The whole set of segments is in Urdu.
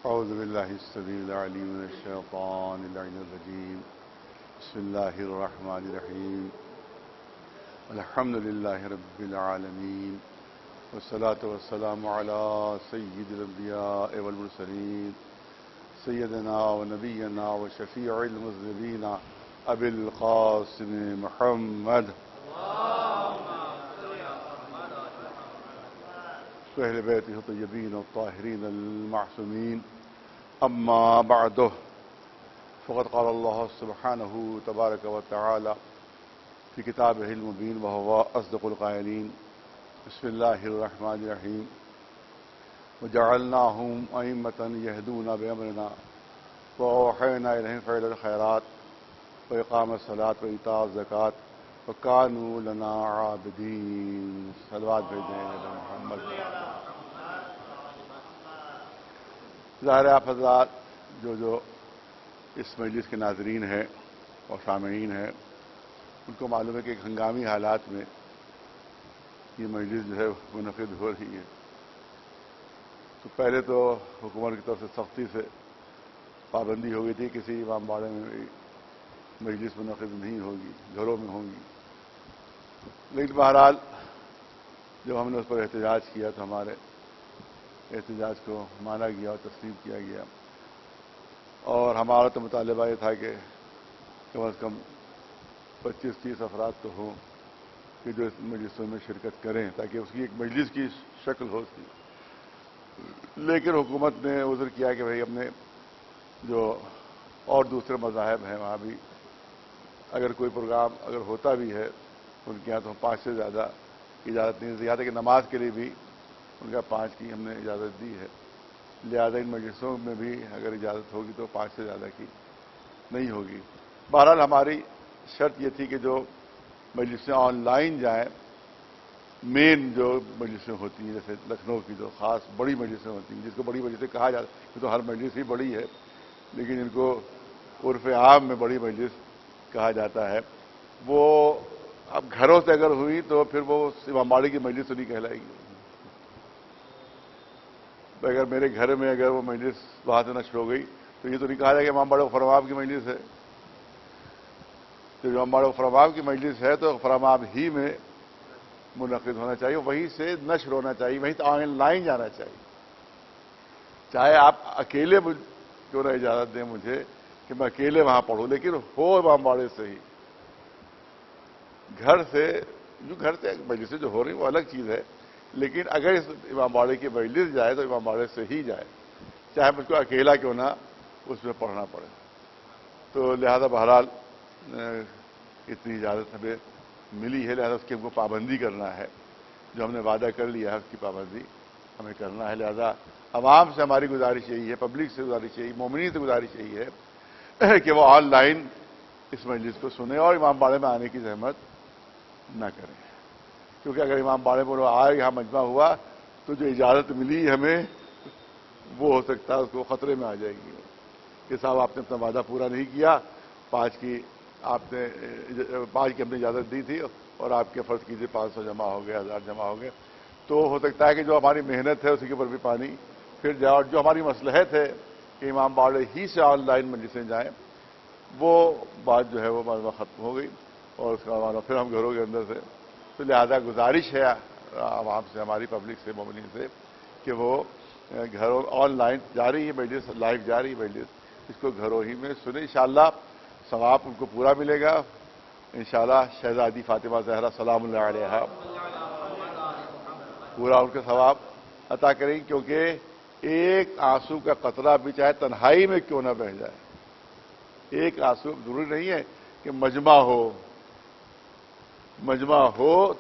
أعوذ بالله السميع العليم من الشيطان اللعين الرجيم. بسم الله الرحمن الرحيم. الحمد لله رب العالمين، والصلاة والسلام على سيد الأنبياء والمرسلين سيدنا ونبينا وشفيع المذنبين أبي القاسم محمد وأهل بيته الطيبين الطاهرين المعصومين. أما بعد، فقد قال الله سبحانه تبارك وتعالى في كتابه المبين وهو أصدق القائلين. بسم الله الرحمن الرحيم. وجعلناهم أئمة يهدون بأمرنا وأوحينا إليهم فعل الخيرات وإقام الصلاة وإيتاء الزكاة وكانوا لنا عابدين. صلوات بھیجیں محمد. ظاہر آپ حضرات جو اس مجلس کے ناظرین ہیں اور سامعین ہیں، ان کو معلوم ہے کہ ایک ہنگامی حالات میں یہ مجلس جو ہے منعقد ہو رہی ہے. تو پہلے تو حکومت کی طرف سے سختی سے پابندی ہو گئی تھی، کسی امام باڑے میں بھی مجلس منعقد نہیں ہوگی، گھروں میں ہوں گی. لیکن بہرحال جب ہم نے اس پر احتجاج کیا تو ہمارے احتجاج کو مانا گیا اور تسلیم کیا گیا، اور ہمارا تو مطالبہ یہ تھا کہ کم از کم 25-30 افراد تو ہوں کہ جو اس مجلسوں میں شرکت کریں تاکہ اس کی ایک مجلس کی شکل ہو سکی. لیکن حکومت نے عذر کیا کہ بھئی اپنے جو اور دوسرے مذاہب ہیں وہاں بھی اگر کوئی پروگرام اگر ہوتا بھی ہے ان کے یہاں تو 5 سے زیادہ اجازت نہیں دی. یہاں تک کہ نماز کے لیے بھی ان کا 5 کی ہم نے اجازت دی ہے. لہذا ان مجلسوں میں بھی اگر اجازت ہوگی تو 5 سے زیادہ کی نہیں ہوگی. بہرحال ہماری شرط یہ تھی کہ جو مجلسیں آن لائن جائیں، مین جو مجلسیں ہوتی ہیں جیسے لکھنؤ کی جو خاص بڑی مجلسیں ہوتی ہیں جس کو بڑی مجلسیں کہا جاتا ہے، تو ہر مجلس ہی بڑی ہے لیکن ان کو عرف عام میں بڑی مجلس کہا جاتا ہے، وہ اب گھروں سے اگر ہوئی تو پھر وہ امام باڑے کی مجلس تو نہیں کہلائے گی. اگر میرے گھر میں اگر وہ مجلس وہاں سے نشر ہو گئی تو یہ تو نہیں کہا جائے کہ امام باڑے فرماب کی مجلس ہے. تو جو امام باڑے فرماب کی مجلس ہے تو فرماب ہی میں منعقد ہونا چاہیے، وہیں سے نشر ہونا چاہیے، وہیں سے آن لائن جانا چاہیے. چاہے آپ اکیلے کیوں نہ اجازت دیں مجھے کہ میں اکیلے وہاں پڑھوں، لیکن ہو امام باڑے سے ہی. گھر سے مجلسیں جو ہو رہی ہیں وہ الگ چیز ہے، لیکن اگر اس امام باڑے کی مجلس جائے تو امام باڑے سے ہی جائے، چاہے مجھ کو اکیلا کیوں نہ اس میں پڑھنا پڑے. تو لہذا بہرحال اتنی اجازت ہمیں ملی ہے، لہذا اس کی ہم کو پابندی کرنا ہے. جو ہم نے وعدہ کر لیا ہے اس کی پابندی ہمیں کرنا ہے. لہذا عوام سے ہماری گزارش یہی ہے، پبلک سے گزارش یہی، مومنین سے گزارش یہی ہے کہ وہ آن لائن اس مجلس کو سنیں اور امام باڑے میں آنے کی زحمت نہ کریں. کیونکہ اگر امام باڑے میں آئے یہاں مجمع ہوا تو جو اجازت ملی ہمیں وہ ہو سکتا ہے اس کو خطرے میں آ جائے گی کہ صاحب آپ نے اپنا وعدہ پورا نہیں کیا. 5 کی ہم نے اجازت دی تھی اور آپ کے فرض کیجیے 500 جمع ہو گئے، 1000 جمع ہو گئے، تو ہو سکتا ہے کہ جو ہماری محنت ہے اسی کے اوپر بھی پانی پھر جائے. اور جو ہماری مصلحت ہے کہ امام باڑے ہی سے آن لائن مجلسیں جائیں، وہ بات جو ہے وہ ختم ہو گئی اور اس کا پھر ہم گھروں کے اندر سے. تو لہذا گزارش ہے عوام سے، ہماری پبلک سے، مومنین سے کہ وہ گھروں آن لائن جا رہی ہے مجلس، لائیو جا رہی ہے مجلس، اس کو گھروں ہی میں سنیں. انشاءاللہ ثواب ان کو پورا ملے گا. انشاءاللہ شہزادی فاطمہ زہرا سلام اللہ علیہا پورا ان کے ثواب عطا کریں گی، کیونکہ ایک آنسو کا قطرہ بھی چاہے تنہائی میں کیوں نہ بہہ جائے. ایک آنسو ضروری نہیں ہے کہ مجمع ہو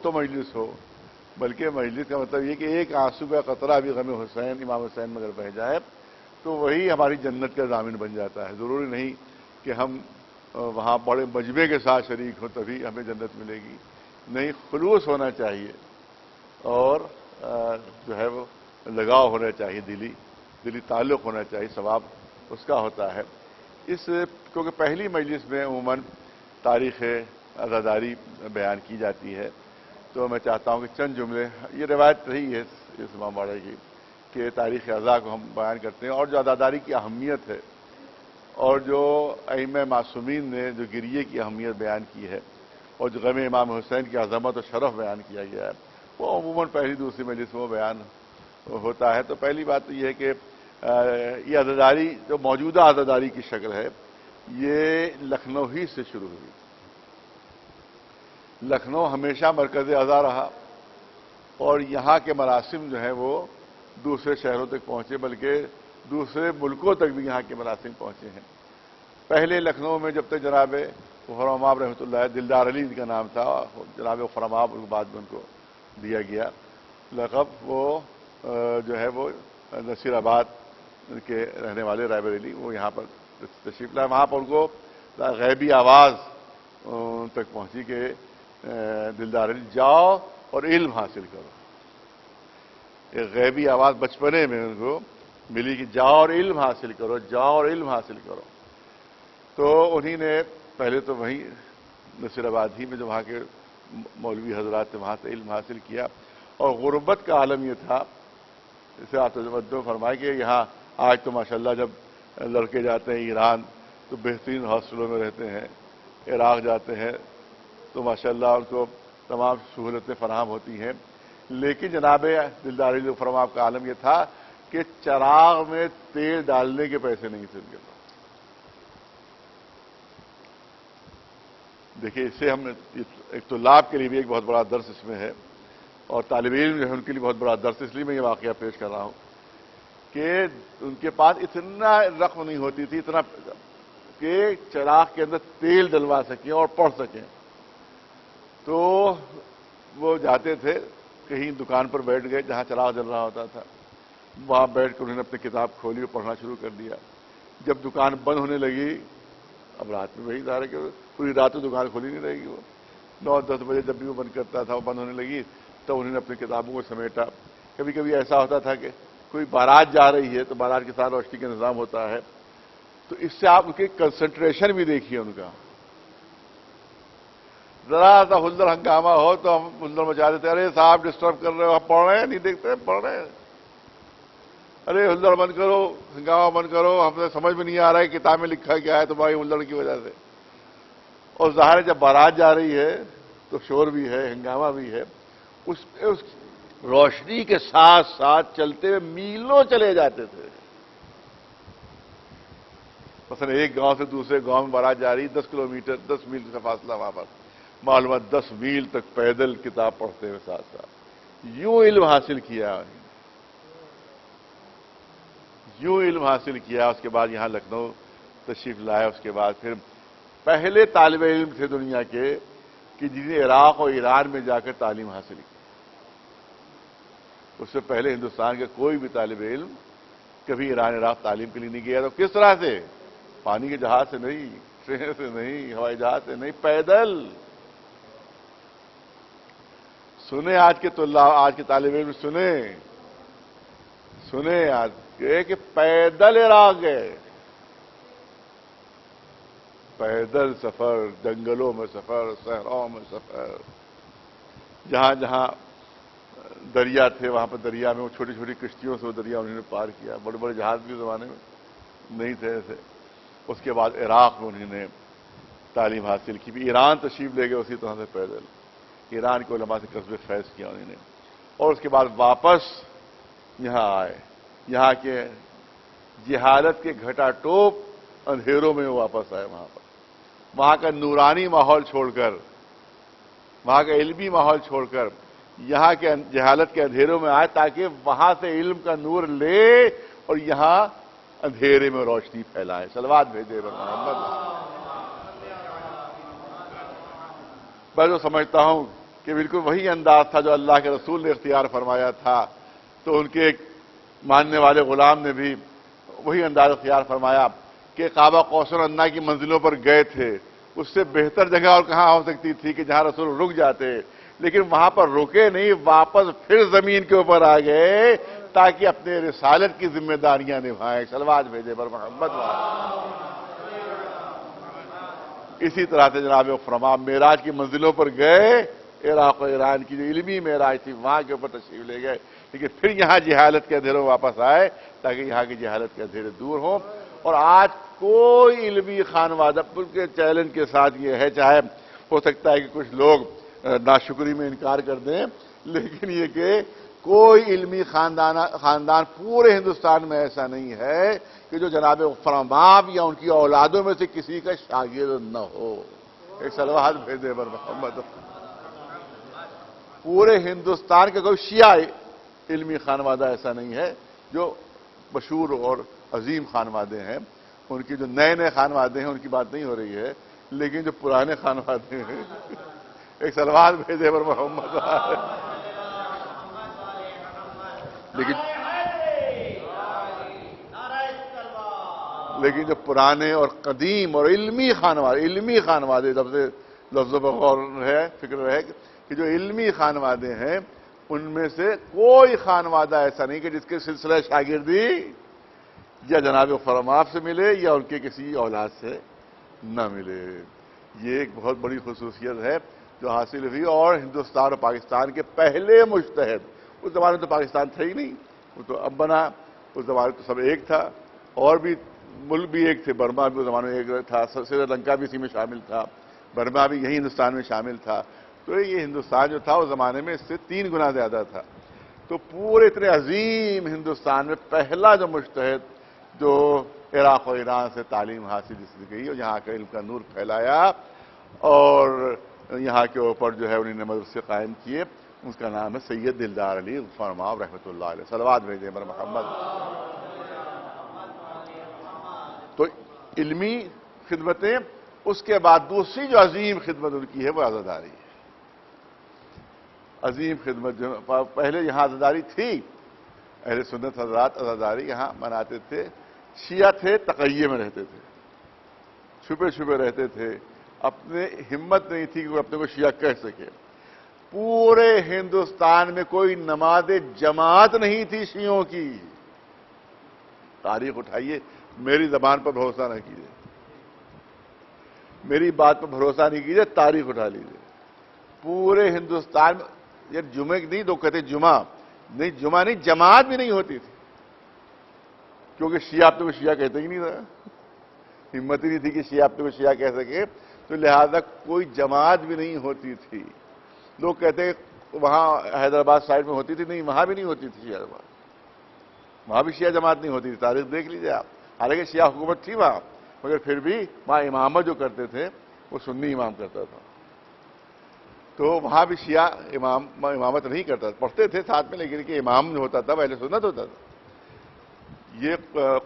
تو مجلس ہو، بلکہ مجلس کا مطلب یہ کہ ایک آنسو کا قطرہ بھی غم حسین، امام حسین میں اگر بہ جائے تو وہی ہماری جنت کا ضامن بن جاتا ہے. ضروری نہیں کہ ہم وہاں بڑے مجمع کے ساتھ شریک ہوں تبھی ہمیں جنت ملے گی. نہیں، خلوص ہونا چاہیے اور جو ہے وہ لگاؤ ہونا چاہیے، دلی تعلق ہونا چاہیے، ثواب اس کا ہوتا ہے. کیونکہ پہلی مجلس میں عموماً تاریخ عزاداری بیان کی جاتی ہے، تو میں چاہتا ہوں کہ چند جملے، یہ روایت رہی ہے اس امام باڑے کی کے تاریخ اعضاء کو ہم بیان کرتے ہیں، اور جو عزاداری کی اہمیت ہے اور جو ائمہ معصومین نے جو گریے کی اہمیت بیان کی ہے اور جو غم امام حسین کی عظمت و شرف بیان کیا گیا ہے، وہ عموماً پہلی دوسری مجلس میں بیان ہوتا ہے۔ تو پہلی بات تو یہ ہے کہ یہ عزاداری جو موجودہ عزاداری کی شکل ہے یہ لکھنؤ ہی سے شروع ہوئی۔ لکھنؤ ہمیشہ مرکز عزا رہا اور یہاں کے مراسم جو ہیں وہ دوسرے شہروں تک پہنچے، بلکہ دوسرے ملکوں تک بھی یہاں کے مراسم پہنچے ہیں۔ پہلے لکھنؤ میں جب تک جناب غفرمآب رحمۃ اللہ، دلدار علی کا نام تھا، جناب غفرمآب بعد میں ان کو دیا گیا لقب، وہ جو ہے وہ نصیر آباد کے رہنے والے رائے بریلی، وہ یہاں پر تشریف لائے۔ وہاں پر ان کو غیبی آواز تک پہنچی کہ دلدار علی جاؤ اور علم حاصل کرو۔ ایک غیبی آواز بچپنے میں ان کو ملی کہ جاؤ اور علم حاصل کرو، جاؤ اور علم حاصل کرو۔ تو انہی نے پہلے تو وہیں نصیر آباد ہی میں جو وہاں کے مولوی حضرات تھے وہاں سے علم حاصل کیا، اور غربت کا عالم یہ تھا، جسے آپ توجہ فرمائے کہ یہاں آج تو ماشاءاللہ جب لڑکے جاتے ہیں ایران تو بہترین ہاسٹلوں میں رہتے ہیں، عراق جاتے ہیں تو ماشاءاللہ ان کو تمام سہولتیں فراہم ہوتی ہیں، لیکن جناب دلدار علی غفرمآب کا عالم یہ تھا کہ چراغ میں تیل ڈالنے کے پیسے نہیں تھے ان کے پاس۔ دیکھیے اس سے ہم ایک طلاب کے لیے بھی ایک بہت بڑا درس اس میں ہے، اور طالب علم جو ہے ان کے لیے بہت بڑا درس، اس لیے میں یہ واقعہ پیش کر رہا ہوں کہ ان کے پاس اتنا رقم نہیں ہوتی تھی، اتنا کہ چراغ کے اندر تیل ڈلوا سکیں اور پڑھ سکیں۔ تو وہ جاتے تھے کہیں دکان پر بیٹھ گئے جہاں چراغ جل رہا ہوتا تھا، وہاں بیٹھ کر انہوں نے اپنی کتاب کھولی اور پڑھنا شروع کر دیا۔ جب دکان بند ہونے لگی، اب رات میں وہی ظاہر ہے کہ پوری رات تو دکان کھلی نہیں رہے گی، وہ 9-10 بجے جب بھی وہ بند کرتا تھا وہ بند ہونے لگی تو انہوں نے اپنی کتابوں کو سمیٹا۔ کبھی کبھی ایسا ہوتا تھا کہ کوئی بارات جا رہی ہے تو بارات کے ساتھ روشنی کا نظام ہوتا ہے، تو اس سے آپ ان کی کنسنٹریشن بھی دیکھیے ان کا۔ ذرا سا ہلدر ہنگامہ ہو تو ہم ہلدر مچا دیتے، ارے صاحب ڈسٹرب کر رہے ہو، آپ پڑھ رہے ہیں نہیں دیکھتے پڑھ رہے ہیں، ارے ہلدر بند کرو، ہنگامہ بند کرو، ہمیں سمجھ میں نہیں آ رہا ہے کتاب میں لکھا کیا ہے تمہاری ہلدر کی وجہ سے۔ اور ظاہر ہے جب بارات جا رہی ہے تو شور بھی ہے، ہنگامہ بھی ہے، اس روشنی کے ساتھ ساتھ چلتے ہوئے میلوں چلے جاتے تھے۔ مثلا ایک گاؤں سے دوسرے گاؤں میں بارات جا رہی، 10 کلومیٹر 10 میل کا فاصلہ وہاں پر، معلومات 10 میل تک پیدل کتاب پڑھتے ہوئے ساتھ ساتھ یوں علم حاصل کیا، یوں علم حاصل کیا۔ اس کے بعد یہاں لکھنؤ تشریف لایا، اس کے بعد پھر پہلے طالب علم تھے دنیا کے کہ جنہیں عراق اور ایران میں جا کر تعلیم حاصل کی۔ اس سے پہلے ہندوستان کا کوئی بھی طالب علم کبھی ایران عراق تعلیم کے لیے نہیں گیا۔ تو کس طرح سے؟ پانی کے جہاز سے نہیں، ٹرین سے نہیں، ہوائی جہاز سے نہیں، پیدل۔ سنیں آج کے طلاب، آج کے طالب علم سنیں آج کہ پیدل عراق گئے، پیدل سفر، جنگلوں میں سفر، صحراؤں میں سفر، جہاں جہاں دریا تھے وہاں پر دریا میں وہ چھوٹی چھوٹی کشتیوں سے وہ دریا انہوں نے پار کیا، بڑے بڑے جہاز بھی زمانے میں نہیں تھے ایسے۔ اس کے بعد عراق میں انہوں نے تعلیم حاصل کی، بھی ایران تشریف لے گئے اسی طرح سے پیدل، ایران کے علماء سے قصب فیض کیا انہوں نے، اور اس کے بعد واپس یہاں آئے، یہاں کے جہالت کے گھٹا ٹوپ اندھیروں میں واپس آئے، وہاں کا نورانی ماحول چھوڑ کر، وہاں کا علمی ماحول چھوڑ کر یہاں کے جہالت کے اندھیروں میں آئے تاکہ وہاں سے علم کا نور لے اور یہاں اندھیرے میں روشنی پھیلائے۔ صلوات بھیجے محمد۔ میں جو سمجھتا ہوں کہ بالکل وہی انداز تھا جو اللہ کے رسول نے اختیار فرمایا تھا، تو ان کے ایک ماننے والے غلام نے بھی وہی انداز اختیار فرمایا کہ قاب قوسین ادنیٰ کی منزلوں پر گئے تھے، اس سے بہتر جگہ اور کہاں ہو سکتی تھی کہ جہاں رسول رک جاتے، لیکن وہاں پر رکے نہیں، واپس پھر زمین کے اوپر آ گئے تاکہ اپنے رسالت کی ذمہ داریاں نبھائیں۔ صلوات بھیجے بر محمد۔ اسی طرح سے جناب غفرمآب معراج کی منزلوں پر گئے، عراق و ایران کی جو علمی معراج تھی وہاں کے اوپر تشریف لے گئے لیکن پھر یہاں جہالت کے اندھیروں واپس آئے تاکہ یہاں کی جہالت کے اندھیرے دور ہوں. اور آج کوئی علمی خانوادہ کے چیلنج کے ساتھ یہ ہے، چاہے ہو سکتا ہے کہ کچھ لوگ ناشکری میں انکار کر دیں، لیکن یہ کہ کوئی علمی خاندان پورے ہندوستان میں ایسا نہیں ہے کہ جو جناب فرماب یا ان کی اولادوں میں سے کسی کا شاگرد نہ ہو. ایک صلوات بھیجے پر محمد. پورے ہندوستان کا کوئی شیعہ علمی خانوادہ ایسا نہیں ہے. جو مشہور اور عظیم خانوادے ہیں، ان کی جو نئے خانوادے ہیں ان کی بات نہیں ہو رہی ہے، لیکن جو پرانے خانوادے ہیں ایک صلوات بھیجے پر محمد. لیکن جو پرانے اور قدیم اور علمی خانوادے لفظوں پر غور ہے، فکر رہے کہ جو علمی خانوادے ہیں ان میں سے کوئی خانوادہ ایسا نہیں کہ جس کے سلسلہ شاگردی یا جناب فرماب سے ملے یا ان کے کسی اولاد سے نہ ملے. یہ ایک بہت بڑی خصوصیت ہے جو حاصل ہوئی. اور ہندوستان اور پاکستان کے پہلے مجتہد، اس زمانے میں تو پاکستان تھا ہی نہیں، وہ تو اب بنا. اس زمانے تو سب ایک تھا، اور بھی ملک بھی ایک تھے. برما بھی اس زمانے میں ایک تھا، سری لنکا بھی اسی میں شامل تھا، برما بھی یہی ہندوستان میں شامل تھا. تو یہ ہندوستان جو تھا اس زمانے میں اس سے 3 گنا زیادہ تھا. تو پورے اتنے عظیم ہندوستان میں پہلا جو مجتہد جو عراق و ایران سے تعلیم حاصل جس نے کی اور یہاں کا علم کا نور پھیلایا اور یہاں کے اوپر جو ہے انہوں نے مدرسے قائم کیے، اس کا نام ہے سید دلدار علی فرماب رحمۃ اللہ علیہ. صلوات بھیجیں بر محمد. تو علمی خدمتیں. اس کے بعد دوسری جو عظیم خدمت ان کی ہے وہ عزاداری ہے. عظیم خدمت جو پہلے یہاں عزاداری تھی، اہل سنت حضرات عزاداری یہاں مناتے تھے. شیعہ تھے تقیہ میں رہتے تھے، چھپے رہتے تھے. اپنے ہمت نہیں تھی کہ وہ اپنے کو شیعہ کہہ سکے. پورے ہندوستان میں کوئی نماز جماعت نہیں تھی شیعوں کی. تاریخ اٹھائیے، میری زبان پر بھروسہ نہ کیجیے، میری بات پر بھروسہ نہیں کیجیے، تاریخ اٹھا لیجیے. پورے ہندوستان میں یہ جمعہ نہیں، تو کہتے جمعہ نہیں، جماعت بھی نہیں ہوتی تھی. کیونکہ شیعہ اپنے کو شیعہ کہتے ہی نہیں تھا، ہمت ہی نہیں تھی کہ شیعہ اپنے کو شیعہ کہہ سکے. تو لہذا کوئی جماعت بھی نہیں ہوتی تھی. لوگ کہتے وہاں حیدرآباد سائڈ میں ہوتی تھی، نہیں وہاں بھی نہیں ہوتی تھی شیعہ جماعت، وہاں بھی شیعہ جماعت نہیں ہوتی تھی. تاریخ دیکھ لیجیے آپ. حالانکہ شیعہ حکومت تھی وہاں، مگر پھر بھی وہاں امامت جو کرتے تھے وہ سنی امام کرتا تھا. تو وہاں بھی شیعہ امامت نہیں کرتا، پڑھتے تھے ساتھ میں، لیکن کہ امام جو ہوتا تھا وہ اہل سنت ہوتا تھا. یہ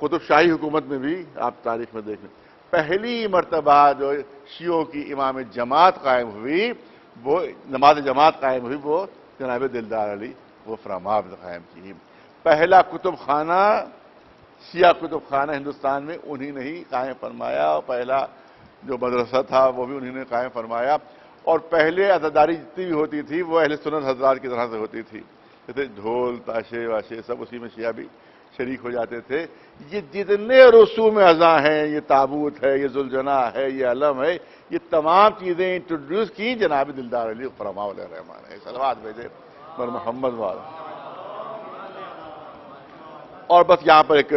قطب شاہی حکومت میں بھی آپ تاریخ میں دیکھ لیں. پہلی مرتبہ جو شیعوں کی امام جماعت قائم ہوئی، وہ نماز جماعت قائم ہوئی، وہ جناب دلدار علی وہ فرماب نے قائم کی. پہلا کتب خانہ، شیعہ کتب خانہ ہندوستان میں انہی نے ہی قائم فرمایا. اور پہلا جو مدرسہ تھا وہ بھی انہی نے قائم فرمایا. اور پہلے عزاداری جتنی بھی ہوتی تھی وہ اہل سنت حضرات کی طرح سے ہوتی تھی، جیسے ڈھول تاشے واشے سب اسی میں شیعہ بھی شریک ہو جاتے تھے. یہ جتنے رسوم اعضاء ہیں، یہ تابوت ہے، یہ ذوالجناح ہے، یہ علم ہے، یہ تمام چیزیں انٹروڈیوس کی جناب دلدار علی فرماب علیہ الرحمٰن ہے. صلوات بھیجے بر محمد والا. اور بس یہاں پر ایک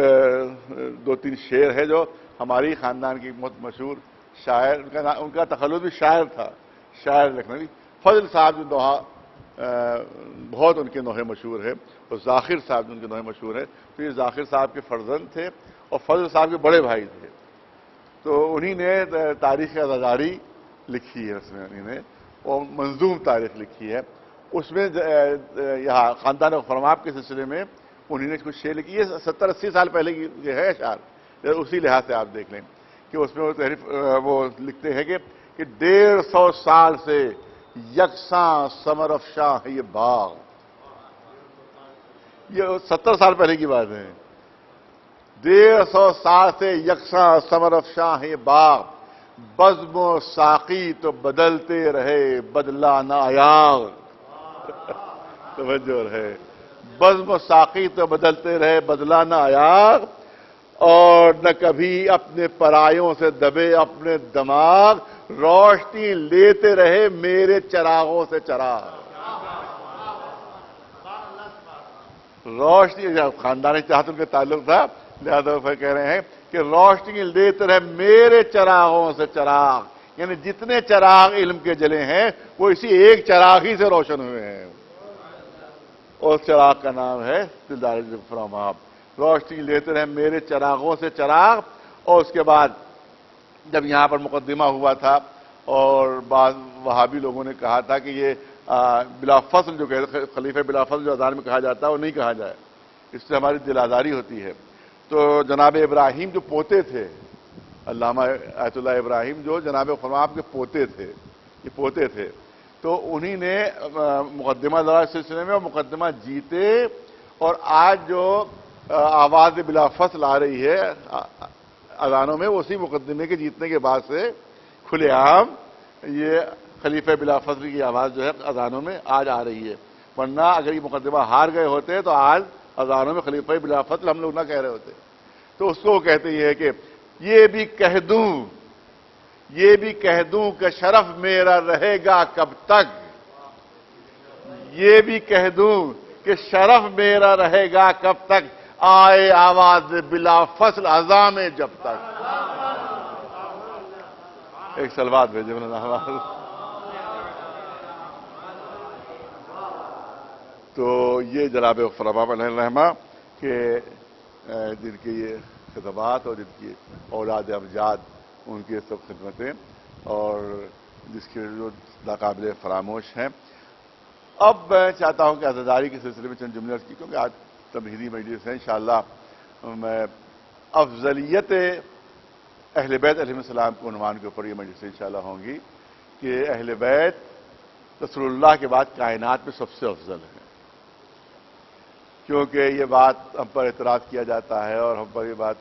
2-3 شعر ہے جو ہماری خاندان کی بہت مشہور شاعر، ان کا تخلص بھی شاعر تھا، شاعر لکھنوی فضل صاحب جو دوہا بہت ان کے نوحے مشہور ہے، اور ذاخر صاحب جو ان کے نوحے مشہور ہے. تو یہ ذاخر صاحب کے فرزند تھے اور فضل صاحب کے بڑے بھائی تھے. تو انہی نے تاریخ عزاداری لکھی ہے، اس میں انہی نے اور منظوم تاریخ لکھی ہے. اس میں یہاں خاندان فرماب کے سلسلے میں انہی نے کچھ شعر لکھی. یہ 70-80 سال پہلے کی یہ ہے اشعار. اسی لحاظ سے آپ دیکھ لیں کہ اس میں وہ لکھتے ہیں کہ 150 سال سے یکساں ثمر افشاں ہے یہ باغ. یہ 70 سال پہلے کی بات ہے. 150 سال سے یکساں ثمر افشاں ہے یہ باغ، بزم و ساقی تو بدلتے رہے بدلا نہ ایاغ. توجہ ہے. بزم و ساقی تو بدلتے رہے بدلا نہ ایاغ، اور نہ کبھی اپنے پرایوں سے دبے اپنے دماغ، روشنی لیتے رہے میرے چراغوں سے چراغ. روشنی خاندانی چاہت ان کا تعلق تھا، لہذا وہ کہہ رہے ہیں کہ روشنی لیتے رہے میرے چراغوں سے چراغ، یعنی جتنے چراغ علم کے جلے ہیں وہ اسی ایک چراغ ہی سے روشن ہوئے ہیں، اور اس چراغ کا نام ہے دلدار فرام آپ۔ روشنی لیتے رہے میرے چراغوں سے چراغ۔ اور اس کے بعد جب یہاں پر مقدمہ ہوا تھا اور بعض وہابی لوگوں نے کہا تھا کہ یہ بلا فصل جو خلیفہ بلا فصل جو اذان میں کہا جاتا ہے وہ نہیں کہا جائے، اس سے ہماری دل آزاری ہوتی ہے، تو جناب ابراہیم جو پوتے تھے، علامہ آیت اللہ ابراہیم جو جناب فرماپ کے پوتے تھے، یہ پوتے تھے، تو انہی نے مقدمہ لڑا اس سلسلے میں اور مقدمہ جیتے، اور آج جو آواز بلا فصل آ رہی ہے اذانوں میں، اسی مقدمے کے جیتنے کے بعد سے کھلے عام یہ خلیفہ بلا فصل کی آواز جو ہے اذانوں میں آج آ رہی ہے، ورنہ اگر یہ مقدمہ ہار گئے ہوتے تو آج اذانوں میں خلیفہ بلا فصل ہم لوگ نہ کہہ رہے ہوتے۔ تو اس کو وہ کہتے یہ ہے کہ یہ بھی کہہ دوں کہ شرف میرا رہے گا کب تک، یہ بھی کہہ دوں کہ شرف میرا رہے گا کب تک، آئے آواز بلا فصل اذاں میں جب تک۔ ایک سلوات بھیجے تو یہ جناب فرماپ علیہ الرحمہ کہ جن کے یہ خطبات اور جن کی اولاد امجاد ان کی سب خدمتیں اور جس کے جو ناقابل فراموش ہیں۔ اب میں چاہتا ہوں کہ عزاداری کے سلسلے میں چند جملے کی، کیونکہ آج تمہیدی مجلس ہے، انشاءاللہ میں افضلیت اہل بیت علیہ السلام کے عنوان کے اوپر یہ مجلس انشاءاللہ ہوں گی کہ اہل بیت رسول اللہ کے بعد کائنات میں سب سے افضل ہے، کیونکہ یہ بات ہم پر اعتراض کیا جاتا ہے اور ہم پر یہ بات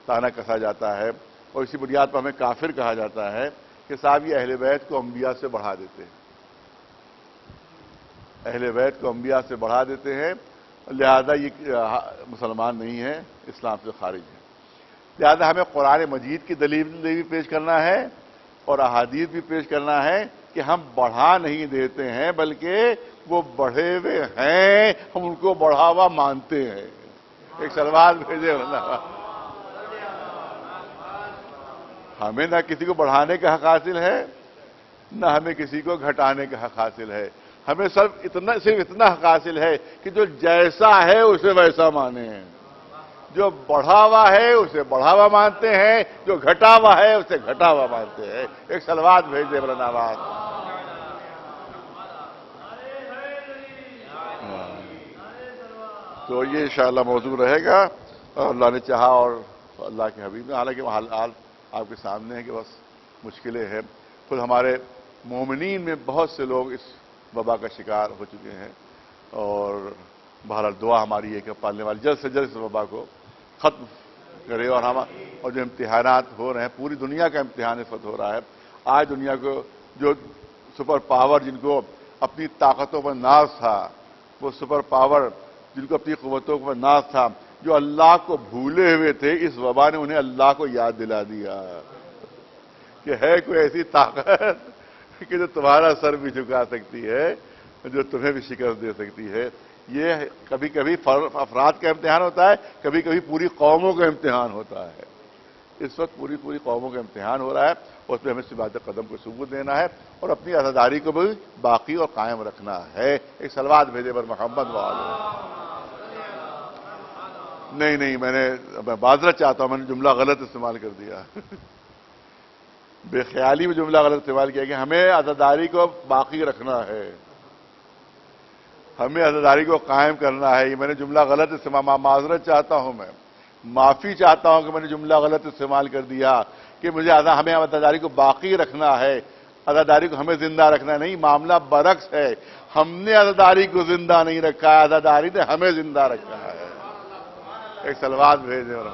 تانا کسا جاتا ہے، اور اسی بنیاد پر ہمیں کافر کہا جاتا ہے کہ صاحب یہ اہل بیت کو انبیاء سے بڑھا دیتے ہیں، اہل بیت کو انبیاء سے بڑھا دیتے ہیں، لہذا یہ مسلمان نہیں ہے، اسلام سے خارج ہے۔ لہذا ہمیں قرآن مجید کی دلیل بھی پیش کرنا ہے اور احادیث بھی پیش کرنا ہے کہ ہم بڑھا نہیں دیتے ہیں بلکہ وہ بڑھے ہوئے ہیں، ہم ان کو بڑھاوا مانتے ہیں۔ ایک سلوات بھیجے ہمیں نہ کسی کو بڑھانے کا حق حاصل ہے نہ ہمیں کسی کو گھٹانے کا حق حاصل ہے، ہمیں صرف اتنا حق حاصل ہے کہ جو جیسا ہے اسے ویسا مانے ہیں، جو بڑھا ہوا ہے اسے بڑھا ہوا مانتے ہیں، جو گھٹا ہوا ہے اسے گھٹا ہوا مانتے ہیں۔ ایک سلوات بھیج دے برن آواز۔ تو یہ انشاءاللہ موضوع رہے گا اور اللہ نے چاہا اور اللہ کے حبیب نے، حالانکہ حال آپ کے سامنے ہے کہ بس مشکلیں ہیں، خود ہمارے مومنین میں بہت سے لوگ اس وبا کا شکار ہو چکے ہیں، اور بہرحال دعا ہماری ہے کہ پالنے والی جلد سے جلد اس وبا کو ختم کرے، اور جو امتحانات ہو رہے ہیں، پوری دنیا کا امتحان اس وقت ہو رہا ہے۔ آج دنیا کو جو سپر پاور جن کو اپنی طاقتوں پر ناز تھا، وہ سپر پاور جن کو اپنی قوتوں پر ناز تھا، جو اللہ کو بھولے ہوئے تھے، اس وبا نے انہیں اللہ کو یاد دلا دیا کہ ہے کوئی ایسی طاقت کہ جو تمہارا سر بھی جھکا سکتی ہے، جو تمہیں بھی شکست دے سکتی ہے۔ یہ کبھی کبھی افراد کا امتحان ہوتا ہے، کبھی کبھی پوری قوموں کا امتحان ہوتا ہے۔ اس وقت پوری قوموں کا امتحان ہو رہا ہے، اور اس میں ہمیں ثبات قدم کو ثبوت دینا ہے اور اپنی عزاداری کو بھی باقی اور قائم رکھنا ہے۔ ایک سلوات بھیجے بر محمد وعلہ۔ نہیں میں معذرت چاہتا ہوں، میں نے جملہ غلط استعمال کر دیا، بے خیالی میں جملہ غلط استعمال کیا کہ ہمیں عزاداری کو باقی رکھنا ہے، ہمیں عزاداری کو قائم کرنا ہے۔ یہ میں نے جملہ غلط استعمال، معذرت چاہتا ہوں، میں معافی چاہتا ہوں کہ میں نے جملہ غلط استعمال کر دیا کہ ہمیں عزاداری کو باقی رکھنا ہے، عزاداری کو ہمیں زندہ رکھنا نہیں، معاملہ برعکس ہے، ہم نے عزاداری کو زندہ نہیں رکھا ہے، عزاداری نے ہمیں زندہ رکھا ہے۔ ایک سلوات بھیجیں اور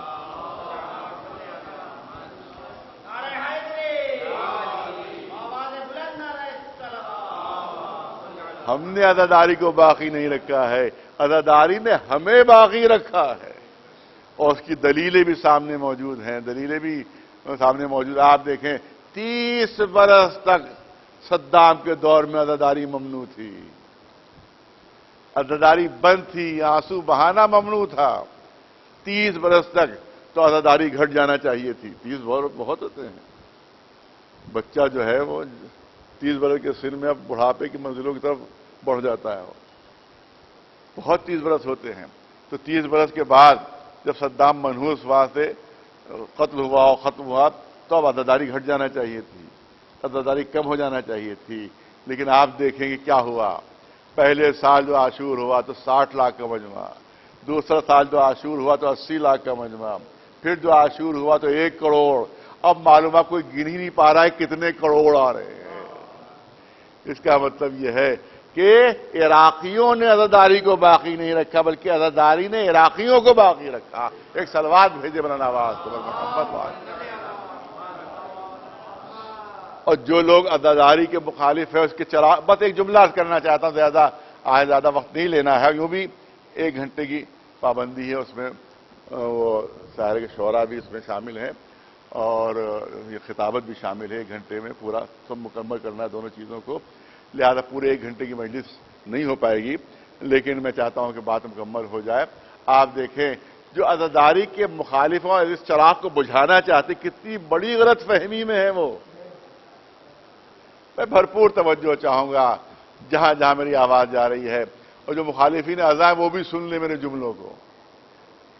ہم نے عزاداری کو باقی نہیں رکھا ہے، عزاداری نے ہمیں باقی رکھا ہے، اور اس کی دلیلیں بھی سامنے موجود ہیں، دلیلیں بھی سامنے موجود۔ آپ دیکھیں 30 برس تک صدام کے دور میں عزاداری ممنوع تھی، عزاداری بند تھی، آنسو بہانا ممنوع تھا 30 برس تک، تو عزاداری گھٹ جانا چاہیے تھی۔ 30 بہت ہوتے ہیں، بچہ جو ہے وہ 30 برس کے سن میں اب بڑھاپے کی منزلوں کی طرف بڑھ جاتا ہے، بہت 30 برس ہوتے ہیں۔ تو 30 برس کے بعد جب صدام منحوس ہوا سے قتل ہوا اور ختم ہوا، تو اب عزاداری گھٹ جانا چاہیے تھی، عزاداری کم ہو جانا چاہیے تھی۔ لیکن آپ دیکھیں گے کیا ہوا، پہلے سال جو عاشور ہوا تو 60 لاکھ کا مجمع، دوسرا سال جو عاشور ہوا تو 80 لاکھ کا مجمع، پھر جو عاشور ہوا تو 1 کروڑ۔ اب معلوم ہے کوئی گن ہی نہیں پا رہا ہے کتنے کروڑ آ رہے ہیں۔ اس کا مطلب یہ ہے کہ عراقیوں نے عزاداری کو باقی نہیں رکھا، بلکہ عزاداری نے عراقیوں کو باقی رکھا۔ ایک سلوات بھیجے مولانا نواز محمد والا۔ اور جو لوگ عزاداری کے مخالف ہیں اس کے چراغ، بس ایک جملہ کرنا چاہتا ہوں، زیادہ وقت نہیں لینا ہے، یوں بھی 1 گھنٹے کی پابندی ہے اس میں، وہ سارے کے شعراء بھی اس میں شامل ہیں اور یہ خطابت بھی شامل ہے۔ 1 گھنٹے میں پورا سب مکمل کرنا ہے دونوں چیزوں کو، لہذا پورے 1 گھنٹے کی مجلس نہیں ہو پائے گی، لیکن میں چاہتا ہوں کہ بات مکمل ہو جائے۔ آپ دیکھیں جو عزاداری کے مخالفوں اور اس چراغ کو بجھانا چاہتے کتنی بڑی غلط فہمی میں ہے وہ۔ میں بھرپور توجہ چاہوں گا جہاں جہاں میری آواز جا رہی ہے، اور جو مخالفین اعضاء ہیں وہ بھی سن لیں میرے جملوں کو،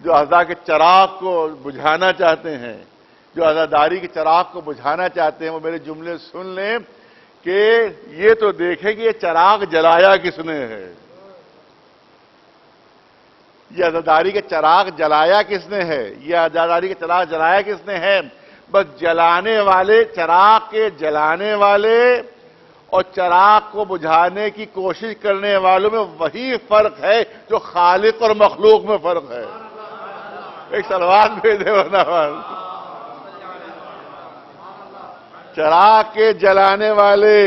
جو اعضاء کے چراغ کو بجھانا چاہتے ہیں، جو عزاداری کے چراغ کو بجھانا چاہتے ہیں، وہ میرے جملے سن لیں کہ یہ تو دیکھیں کہ یہ چراغ جلایا کس نے ہے، یہ عزاداری کے چراغ جلایا کس نے ہے، یہ عزاداری کے چراغ جلایا کس نے ہے۔ بس جلانے والے، چراغ کے جلانے والے اور چراغ کو بجھانے کی کوشش کرنے والوں میں وہی فرق ہے جو خالق اور مخلوق میں فرق ہے۔ ایک سلوات بھیجے ورنہ چراغ کے جلانے والے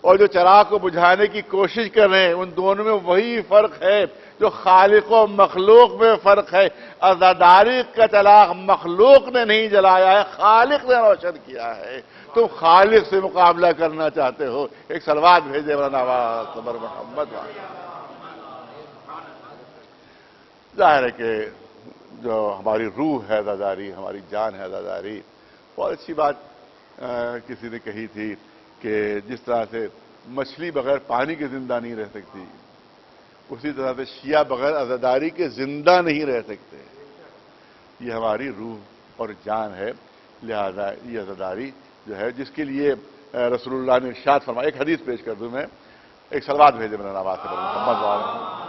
اور جو چراغ کو بجھانے کی کوشش کر رہے ہیں، ان دونوں میں وہی فرق ہے جو خالق و مخلوق میں فرق ہے۔ عزاداری کا چراغ مخلوق نے نہیں جلایا ہے، خالق نے روشن کیا ہے۔ تم خالق سے مقابلہ کرنا چاہتے ہو، ایک سلوات بھیجے مولانا نواز صبر محمد والا۔ ظاہر ہے کہ جو ہماری روح ہے عزاداری، ہماری جان ہے عزاداری۔ بہت اچھی بات کسی نے کہی تھی کہ جس طرح سے مچھلی بغیر پانی کے زندہ نہیں رہ سکتی، اسی طرح سے شیعہ بغیر عزاداری کے زندہ نہیں رہ سکتے۔ یہ ہماری روح اور جان ہے، لہذا یہ عزاداری جو ہے جس کے لیے رسول اللہ نے ارشاد فرمایا۔ ایک حدیث پیش کر دوں میں، ایک سلوات بھیجے مولانا نواز صبر محمد والا۔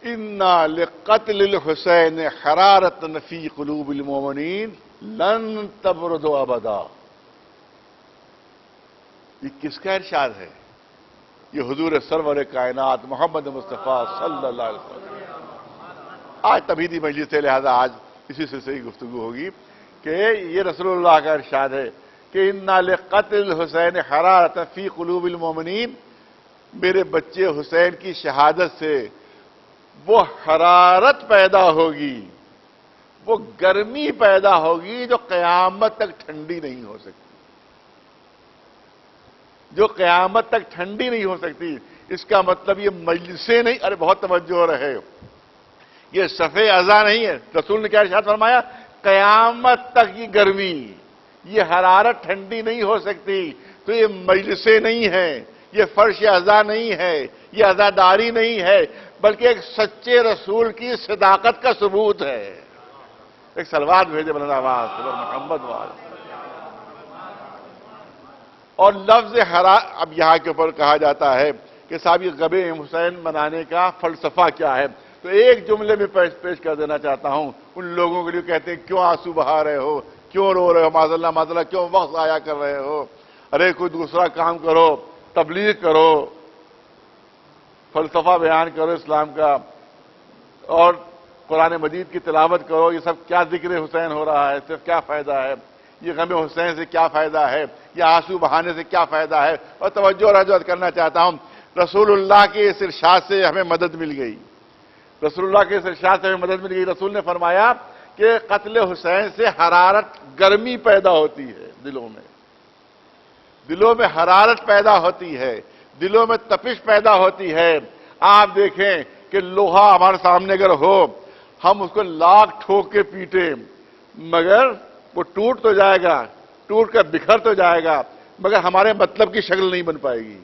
اِنَّا لِقَتْلِ الْحُسَيْنِ حَرَارَةً فِي قُلُوبِ الْمُؤْمِنِينَ لَن تَبْرُدَ أَبَدًا۔ یہ کس کا ارشاد ہے؟ یہ حضور سرور کائنات محمد مصطفیٰ صلی اللہ علیہ وسلم۔ آج تبیدی مجلس ہے، لہذا آج اسی سلسلے کی گفتگو ہوگی کہ یہ رسول اللہ کا ارشاد ہے کہ اِنَّا لِقَتْلِ الْحُسَيْنِ حَرَارَةً فِي قُلُوبِ الْمُؤْمِنِينَ، میرے بچے حسین کی شہادت سے وہ حرارت پیدا ہوگی، وہ گرمی پیدا ہوگی جو قیامت تک ٹھنڈی نہیں ہو سکتی، جو قیامت تک ٹھنڈی نہیں ہو سکتی۔ اس کا مطلب یہ مجلسیں نہیں، ارے بہت توجہ رہے، یہ صفحے اعضاء نہیں ہے۔ رسول نے کیا ارشاد فرمایا؟ قیامت تک یہ گرمی، یہ حرارت ٹھنڈی نہیں ہو سکتی۔ تو یہ مجلسیں نہیں ہیں، یہ فرش اعضاء نہیں ہے، یہ عزاداری نہیں ہے، بلکہ ایک سچے رسول کی صداقت کا ثبوت ہے۔ ایک سلوات بھیجے مولانا نواز صبر محمد والا۔ اور لفظ اب یہاں کے اوپر کہا جاتا ہے کہ صاحب یہ غم حسین منانے کا فلسفہ کیا ہے، تو ایک جملے میں پیش کر دینا چاہتا ہوں ان لوگوں کے لیے کہتے ہیں کیوں آنسو بہا رہے ہو، کیوں رو رہے ہو، معذاللہ کیوں وقت ضائع کر رہے ہو، ارے کوئی دوسرا کام کرو، تبلیغ کرو، فلسفہ بیان کرو اسلام کا، اور قرآن مجید کی تلاوت کرو۔ یہ سب کیا ذکر حسین ہو رہا ہے، صرف کیا فائدہ ہے؟ یہ غم حسین سے کیا فائدہ ہے؟ یہ آنسو بہانے سے کیا فائدہ ہے؟ اور توجہ رجوع کرنا چاہتا ہوں، رسول اللہ کے اس ارشاد سے ہمیں مدد مل گئی، رسول اللہ کے ارشاد سے ہمیں مدد مل گئی. رسول نے فرمایا کہ قتل حسین سے حرارت، گرمی پیدا ہوتی ہے دلوں میں حرارت پیدا ہوتی ہے، دلوں میں تپش پیدا ہوتی ہے. آپ دیکھیں کہ لوہا ہمارے سامنے اگر ہو، ہم اس کو لاکھ ٹھوک کے پیٹیں مگر وہ ٹوٹ تو جائے گا، ٹوٹ کر بکھر تو جائے گا، مگر ہمارے مطلب کی شکل نہیں بن پائے گی.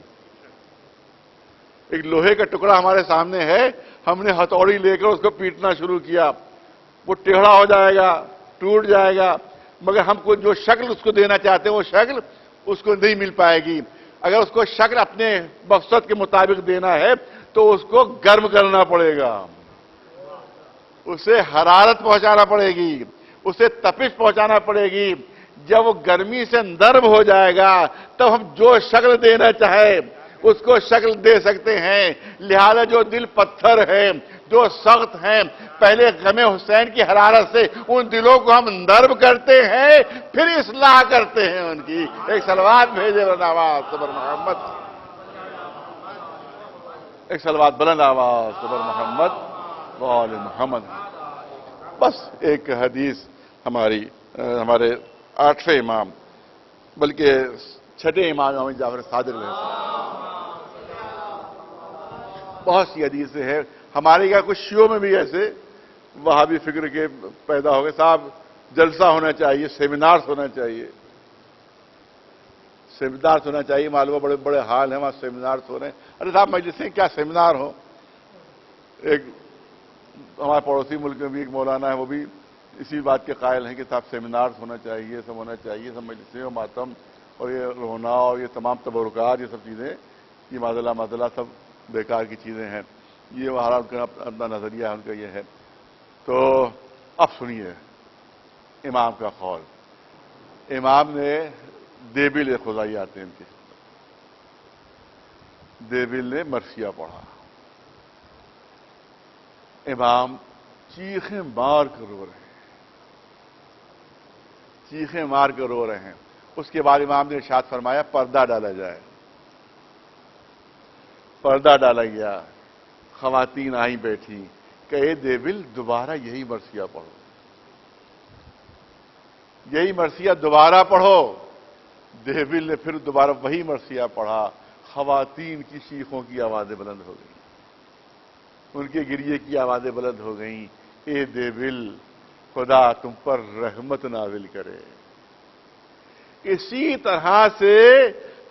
ایک لوہے کا ٹکڑا ہمارے سامنے ہے، ہم نے ہتھوڑی لے کر اس کو پیٹنا شروع کیا، وہ ٹیڑھا ہو جائے گا، ٹوٹ جائے گا، مگر ہم کو جو شکل اس کو دینا چاہتے ہیں وہ شکل اس کو نہیں مل پائے گی. اگر اس کو شکل اپنے مقصد کے مطابق دینا ہے تو اس کو گرم کرنا پڑے گا، اسے حرارت پہنچانا پڑے گی، اسے تپش پہنچانا پڑے گی. جب وہ گرمی سے نرم ہو جائے گا تب ہم جو شکل دینا چاہے اس کو شکل دے سکتے ہیں. لہذا جو دل پتھر ہے، جو سخت ہیں، پہلے غم حسین کی حرارت سے ان دلوں کو ہم نرم کرتے ہیں، پھر اصلاح کرتے ہیں ان کی. ایک صلوات بھیجے بلند آواز صبر محمد، ایک صلوات بلند آواز صبر محمد وآل محمد. بس ایک حدیث ہمارے 8ویں امام بلکہ 6ٹھے امام امام جعفر صادق علیہ السلام. بہت سی حدیثیں ہیں ہمارے یہاں. کچھ شیعوں میں بھی ایسے وہابی فکر کے پیدا ہو گئے، صاحب جلسہ ہونا چاہیے، سیمینارز ہونا چاہیے، سیمینارز ہونا چاہیے. معلوم بڑے بڑے حال ہیں وہاں سیمینارز ہو رہے ہیں. ارے صاحب مجلسیں کیا سیمینار ہو. ایک ہمارے پڑوسی ملک میں بھی ایک مولانا ہے، وہ بھی اسی بات کے قائل ہیں کہ صاحب سیمینارز ہونا چاہیے، سب ہونا چاہیے، سب مجلسیں اور ماتم اور یہ رونا اور یہ تمام تبرکات، یہ سب چیزیں یہ معذلہ سب بیکار کی چیزیں ہیں. یہ وہ ان کا اپنا نظریہ ہے، ان کا یہ ہے. تو اب سنیے امام کا قول. امام نے دیبل خدائی آتے ہیں ان کے، دیبل نے مرثیہ پڑھا. امام چیخیں مار کر رو رہے ہیں، چیخیں مار کر رو رہے ہیں. اس کے بعد امام نے ارشاد فرمایا پردہ ڈالا جائے. پردہ ڈالا گیا، خواتین آئیں بیٹھی کہ اے دیبل دوبارہ یہی مرثیہ پڑھو، یہی مرثیہ دوبارہ پڑھو. دیبل نے پھر دوبارہ وہی مرثیہ پڑھا. خواتین کی چیخوں کی آوازیں بلند ہو گئیں، ان کے گریے کی آوازیں بلند ہو گئیں. اے دیبل خدا تم پر رحمت نازل کرے. اسی طرح سے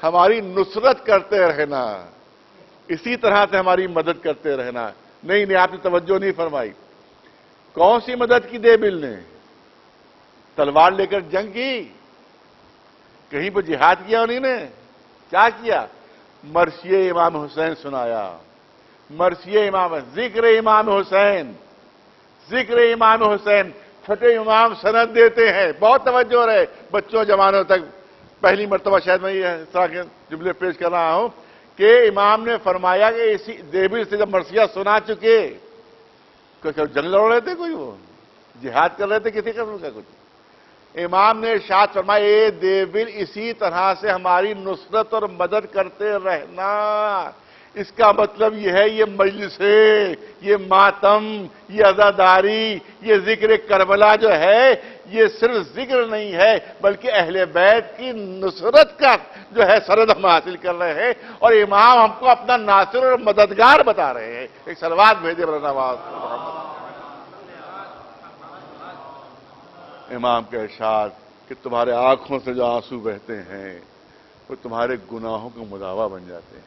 ہماری نصرت کرتے رہنا، اسی طرح سے ہماری مدد کرتے رہنا. نہیں آپ نے توجہ نہیں فرمائی. کون سی مدد کی دیبل نے؟ تلوار لے کر جنگ کی؟ کہیں پہ جہاد کیا انہوں نے؟ کیا کیا؟ مرثیہ امام حسین سنایا. مرثیہ امام، ذکر امام حسین، ذکر امام حسین. چھٹے امام سند دیتے ہیں. بہت توجہ رہے بچوں جوانوں تک. پہلی مرتبہ شاید میں اس طرح کے جملے پیش کر رہا ہوں کہ امام نے فرمایا کہ اسی دیبل سے جب مرثیہ سنا چکے، جنگ لڑ رہے تھے، کوئی وہ جہاد کر رہے تھے کسی قسم کا کچھ، امام نے ارشاد فرمایا اے دیبل اسی طرح سے ہماری نصرت اور مدد کرتے رہنا. اس کا مطلب یہ ہے یہ مجلسیں، یہ ماتم، یہ عزاداری، یہ ذکر کربلا جو ہے یہ صرف ذکر نہیں ہے بلکہ اہل بیت کی نصرت کا جو ہے سرد ہم حاصل کر رہے ہیں، اور امام ہم کو اپنا ناصر اور مددگار بتا رہے ہیں. ایک صلوات بھیجے بلند آواز. امام کا ارشاد کہ تمہارے آنکھوں سے جو آنسو بہتے ہیں وہ تمہارے گناہوں کا مداوع بن جاتے ہیں.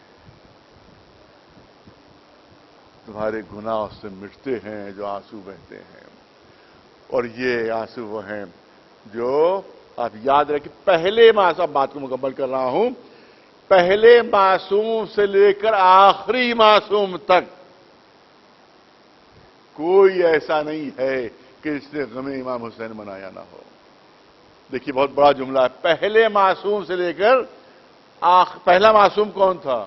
تمہارے گناہ اس سے مٹتے ہیں جو آنسو بہتے ہیں. اور یہ آنسو وہ ہیں جو آپ یاد رکھیں. پہلے معصوم، بات کو مکمل کر رہا ہوں، پہلے معصوم سے لے کر آخری معصوم تک کوئی ایسا نہیں ہے کہ اس نے غم امام حسین منایا نہ ہو. دیکھیے بہت بڑا جملہ ہے. پہلے معصوم سے لے کر پہلا معصوم کون تھا؟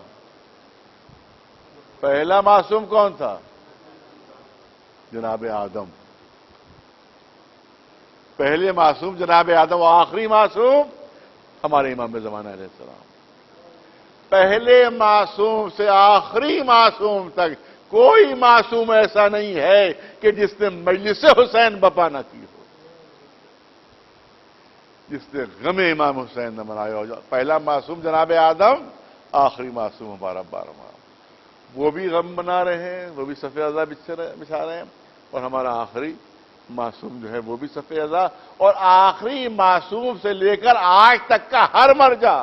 پہلا معصوم کون تھا؟ جناب آدم. پہلے معصوم جناب آدم، و آخری معصوم ہمارے امام زمانہ علیہ السلام. پہلے معصوم سے آخری معصوم تک کوئی معصوم ایسا نہیں ہے کہ جس نے مجلس حسین بپا نہ کی ہو، جس نے غم امام حسین نہ منایا ہو۔ پہلا معصوم جناب آدم، آخری معصوم ہمارا 12واں، وہ بھی غم منا رہے ہیں، وہ بھی صف عزا بچھا رہے ہیں، اور ہمارا آخری معصوم جو ہے وہ بھی صف عزا، اور آخری معصوم سے لے کر آج تک کا ہر مرجع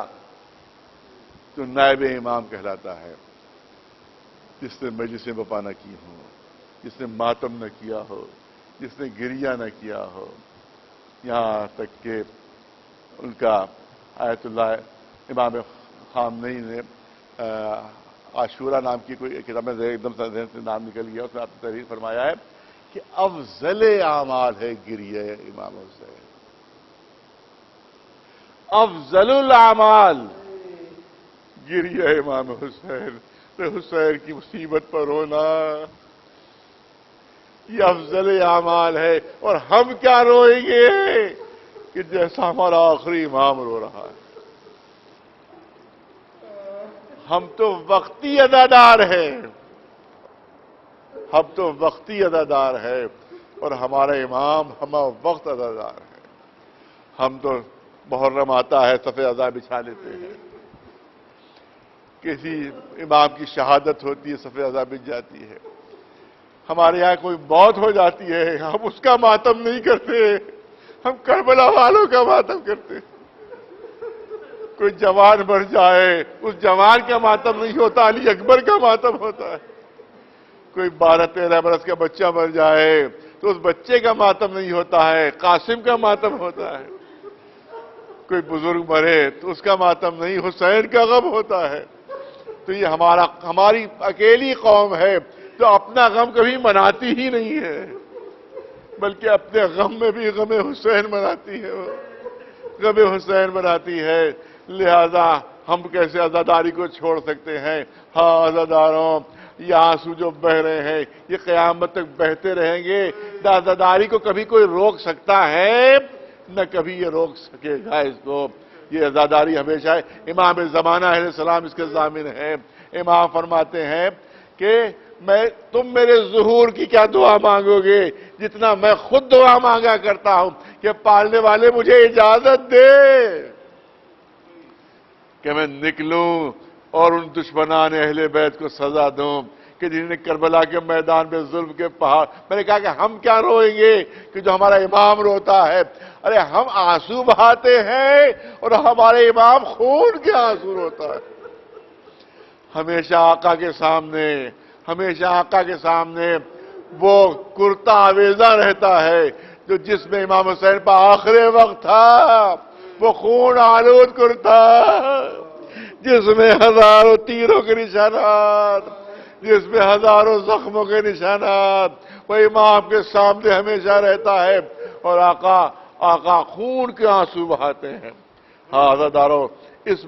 جو نائب امام کہلاتا ہے، جس نے مجلسیں بپا نہ کی ہوں، جس نے ماتم نہ کیا ہو، جس نے گریہ نہ کیا ہو، یہاں تک کہ ان کا آیت اللہ امام خامنئی نے عاشورہ نام کی کوئی کتاب میں ایک دم ذہن سے نام نکل گیا، اس میں آپ نے تحریر فرمایا ہے کہ افضل اعمال ہے گریہ امام حسین، افضل الاعمال گریہ امام حسین، تو حسین کی مصیبت پر رونا یہ افضل اعمال ہے، اور ہم کیا روئیں گے کہ جیسا ہمارا آخری امام رو رہا ہے۔ ہم تو وقتی ادادار ہیں، ہم تو وقتی ادادار ہے، اور ہمارا امام ہم وقت ادادار ہے۔ ہم تو محرم آتا ہے صف عزا بچھا لیتے ہیں، کسی امام کی شہادت ہوتی ہے صف عزا بچھ جاتی ہے، ہمارے یہاں کوئی موت ہو جاتی ہے ہم اس کا ماتم نہیں کرتے، ہم کربلا والوں کا ماتم کرتے ہیں۔ کوئی جوان مر جائے اس جوان کا ماتم نہیں ہوتا، علی اکبر کا ماتم ہوتا ہے۔ کوئی 12-13 برس کا بچہ مر جائے تو اس بچے کا ماتم نہیں ہوتا ہے، قاسم کا ماتم ہوتا ہے۔ کوئی بزرگ مرے تو اس کا ماتم نہیں، حسین کا غم ہوتا ہے۔ تو یہ ہماری اکیلی قوم ہے جو اپنا غم کبھی مناتی ہی نہیں ہے، بلکہ اپنے غم میں بھی غم حسین مناتی ہے، غم حسین مناتی ہے۔ لہذا ہم کیسے عزاداری کو چھوڑ سکتے ہیں؟ ہاں عزاداروں، یہ آنسو جو بہ رہے ہیں یہ قیامت تک بہتے رہیں گے۔ عزاداری کو کبھی کوئی روک سکتا ہے؟ نہ کبھی یہ روک سکے گا اس کو، یہ عزاداری ہمیشہ ہے۔ امام زمانہ علیہ السلام اس کے ضامن ہیں۔ امام فرماتے ہیں کہ تم میرے ظہور کی کیا دعا مانگو گے، جتنا میں خود دعا مانگا کرتا ہوں کہ پالنے والے مجھے اجازت دے کہ میں نکلوں اور ان دشمنان اہل بیت کو سزا دوں کہ جنہوں نے کربلا کے میدان میں ظلم کے پہاڑ۔ میں نے کہا کہ ہم کیا روئیں گے کہ جو ہمارا امام روتا ہے؟ ارے ہم آنسو بہاتے ہیں اور ہمارے امام خون کے آنسو روتا ہے۔ ہمیشہ آقا کے سامنے، ہمیشہ آقا کے سامنے وہ کرتا آویزہ رہتا ہے جو جس میں امام حسین پر آخری وقت تھا، وہ خون آلود کرتا جس میں ہزاروں تیروں کے نشانات، جس میں ہزاروں زخموں کے نشانات، وہ امام کے سامنے ہمیشہ رہتا ہے، اور آقا خون کے آنسو بہاتے ہیں۔ ہاں عزاداروں، اس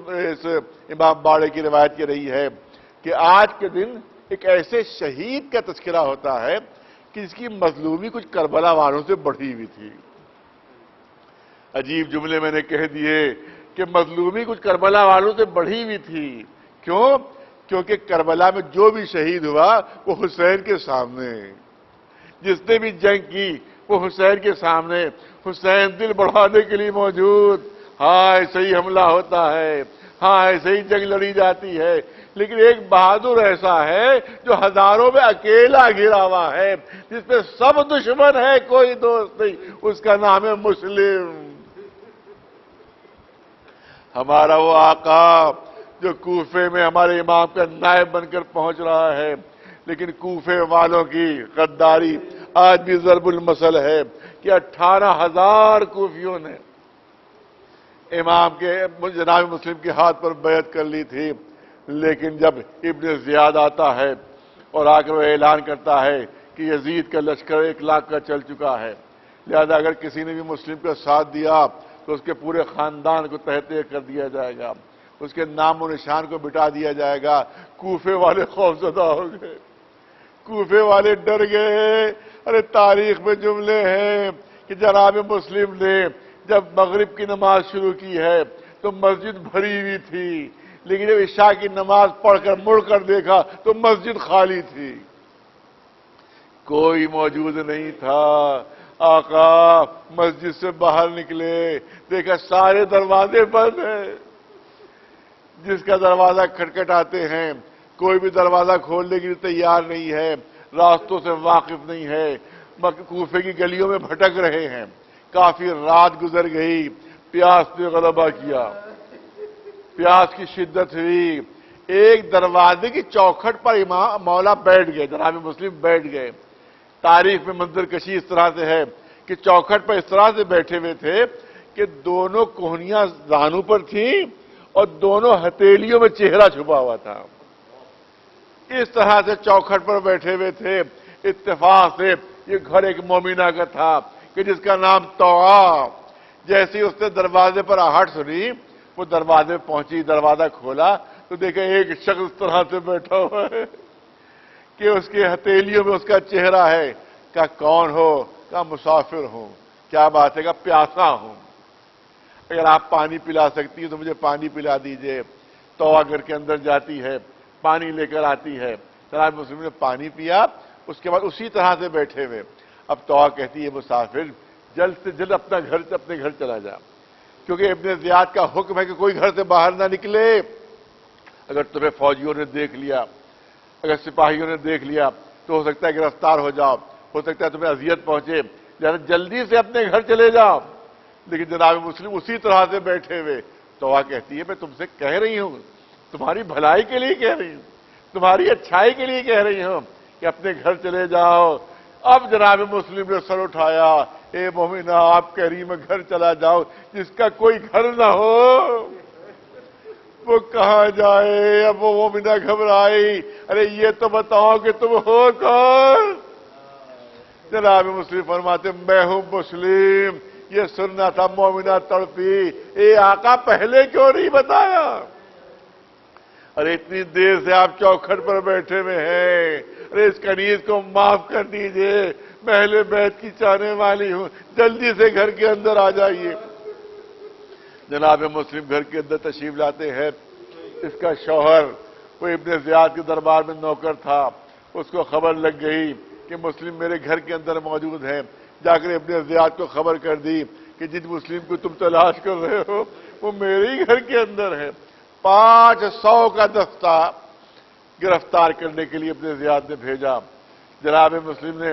امام باڑے کی روایت یہ رہی ہے کہ آج کے دن ایک ایسے شہید کا تذکرہ ہوتا ہے کہ جس کی مظلومی کچھ کربلا والوں سے بڑھی ہوئی تھی۔ عجیب جملے میں نے کہہ دیے کہ مظلومی کچھ کربلا والوں سے بڑھی ہوئی تھی۔ کیوں؟ کیونکہ کربلا میں جو بھی شہید ہوا وہ حسین کے سامنے، جس نے بھی جنگ کی وہ حسین کے سامنے، حسین دل بڑھانے کے لیے موجود۔ ہاں ایسے ہی حملہ ہوتا ہے، ہاں ایسے ہی جنگ لڑی جاتی ہے، لیکن ایک بہادر ایسا ہے جو ہزاروں میں اکیلا گھرا ہوا ہے، جس پہ سب دشمن ہے کوئی دوست نہیں، اس کا نام ہے مسلم۔ ہمارا وہ آقا جو کوفے میں ہمارے امام کا نائب بن کر پہنچ رہا ہے، لیکن کوفے والوں کی غداری آج بھی ضرب المثل ہے کہ 18,000 کوفیوں نے امام کے جناب مسلم کے ہاتھ پر بیعت کر لی تھی، لیکن جب ابن زیاد آتا ہے اور آ کر وہ اعلان کرتا ہے کہ یزید کا لشکر 1 لاکھ کا چل چکا ہے، لہذا اگر کسی نے بھی مسلم کا ساتھ دیا تو اس کے پورے خاندان کو تہہ کر دیا جائے گا، اس کے نام و نشان کو مٹا دیا جائے گا۔ کوفے والے خوفزدہ ہو گئے، کوفے والے ڈر گئے۔ ارے تاریخ میں جملے ہیں کہ جناب مسلم نے جب مغرب کی نماز شروع کی ہے تو مسجد بھری ہوئی تھی، لیکن جب عشاء کی نماز پڑھ کر مڑ کر دیکھا تو مسجد خالی تھی۔ کوئی موجود نہیں تھا۔ آقا مسجد سے باہر نکلے، دیکھا سارے دروازے بند ہیں، جس کا دروازہ کھٹکھٹاتے ہیں کوئی بھی دروازہ کھولنے کے لیے تیار نہیں ہے، راستوں سے واقف نہیں ہے، کوفے کی گلیوں میں بھٹک رہے ہیں۔ کافی رات گزر گئی، پیاس نے غلبہ کیا، پیاس کی شدت ہوئی، ایک دروازے کی چوکھٹ پر امام مولا بیٹھ گئے، جناب مسلم بیٹھ گئے۔ تاریخ میں منظر کشی اس طرح سے ہے کہ چوکھٹ پر اس طرح سے بیٹھے ہوئے تھے کہ دونوں کوہنیاں زانو پر تھیں اور دونوں ہتھیلیوں میں چہرہ چھپا ہوا تھا۔ اس طرح سے چوکھٹ پر بیٹھے ہوئے تھے۔ اتفاق سے یہ گھر ایک مومنہ کا تھا کہ جس کا نام طوعا۔ جیسے اس نے دروازے پر آہٹ سنی، وہ دروازے پہنچی، دروازہ کھولا تو دیکھا ایک شخص اس طرح سے بیٹھا ہوا ہے کہ اس کے ہتھیلیوں میں اس کا چہرہ ہے۔ کہا کون ہو؟ کہا مسافر ہوں۔ کیا بات ہے؟ کہا پیاسا ہوں، اگر آپ پانی پلا سکتی ہیں تو مجھے پانی پلا دیجئے۔ طوعا گھر کے اندر جاتی ہے، پانی لے کر آتی ہے، جناب مسلم نے پانی پیا، اس کے بعد اسی طرح سے بیٹھے ہوئے۔ اب طوعا کہتی ہے مسافر جلد سے جلد اپنے گھر چلا جا، کیونکہ ابن زیاد کا حکم ہے کہ کوئی گھر سے باہر نہ نکلے۔ اگر تمہیں فوجیوں نے دیکھ لیا، اگر سپاہیوں نے دیکھ لیا تو ہو سکتا ہے گرفتار ہو جاؤ، ہو سکتا ہے تمہیں اذیت پہنچے، لہذا جلدی سے اپنے گھر چلے جاؤ۔ لیکن جناب مسلم اسی طرح سے بیٹھے ہوئے۔ طوعا کہتی ہے میں تم سے کہہ رہی ہوں، تمہاری بھلائی کے لیے کہہ رہی ہوں، تمہاری اچھائی کے لیے کہہ رہی ہوں کہ اپنے گھر چلے جاؤ۔ اب جناب مسلم نے سر اٹھایا، اے مومنہ آپ کہہ رہی میں گھر چلا جاؤ، جس کا کوئی گھر نہ ہو وہ کہاں جائے؟ اب وہ مومنہ گھبرائی، ارے یہ تو بتاؤ کہ تم ہو کون؟ جناب مسلم فرماتے میں ہوں مسلم۔ یہ سننا تھا، مومنہ تڑپی، اے آقا پہلے کیوں نہیں بتایا؟ ارے اتنی دیر سے آپ چوکھٹ پر بیٹھے ہوئے ہیں، ارے اس کنیز کو معاف کر دیجئے، میں اہل بیت کی چاہنے والی ہوں، جلدی سے گھر کے اندر آ جائیے۔ جناب مسلم گھر کے اندر تشریف لاتے ہیں۔ اس کا شوہر وہ ابن زیاد کے دربار میں نوکر تھا، اس کو خبر لگ گئی کہ مسلم میرے گھر کے اندر موجود ہے۔ جا کر ابن زیاد کو خبر کر دی کہ جن مسلم کو تم تلاش کر رہے ہو وہ میرے ہی گھر کے اندر ہے۔ 500 کا دستہ گرفتار کرنے کے لیے ابن زیاد نے بھیجا۔ جناب مسلم نے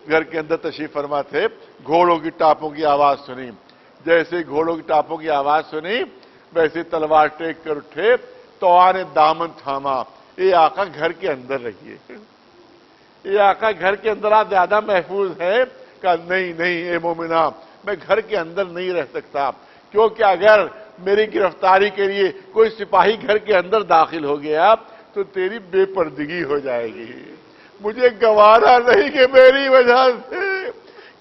گھر کے اندر تشریف فرما تھے، گھوڑوں کی ٹاپوں کی آواز سنی۔ جیسے گھوڑوں کی ٹاپوں کی آواز سنی ویسے تلوار ٹیک کر اٹھے۔ طوعا نے دامن تھاما، اے آقا گھر کے اندر رہیے، اے آقا گھر کے اندر آپ زیادہ محفوظ ہیں۔ کہا نہیں اے مومنہ میں گھر کے اندر نہیں رہ سکتا، کیونکہ اگر میری گرفتاری کے لیے کوئی سپاہی گھر کے اندر داخل ہو گیا تو تیری بے پردگی ہو جائے گی، مجھے گوارا نہیں کہ میری وجہ سے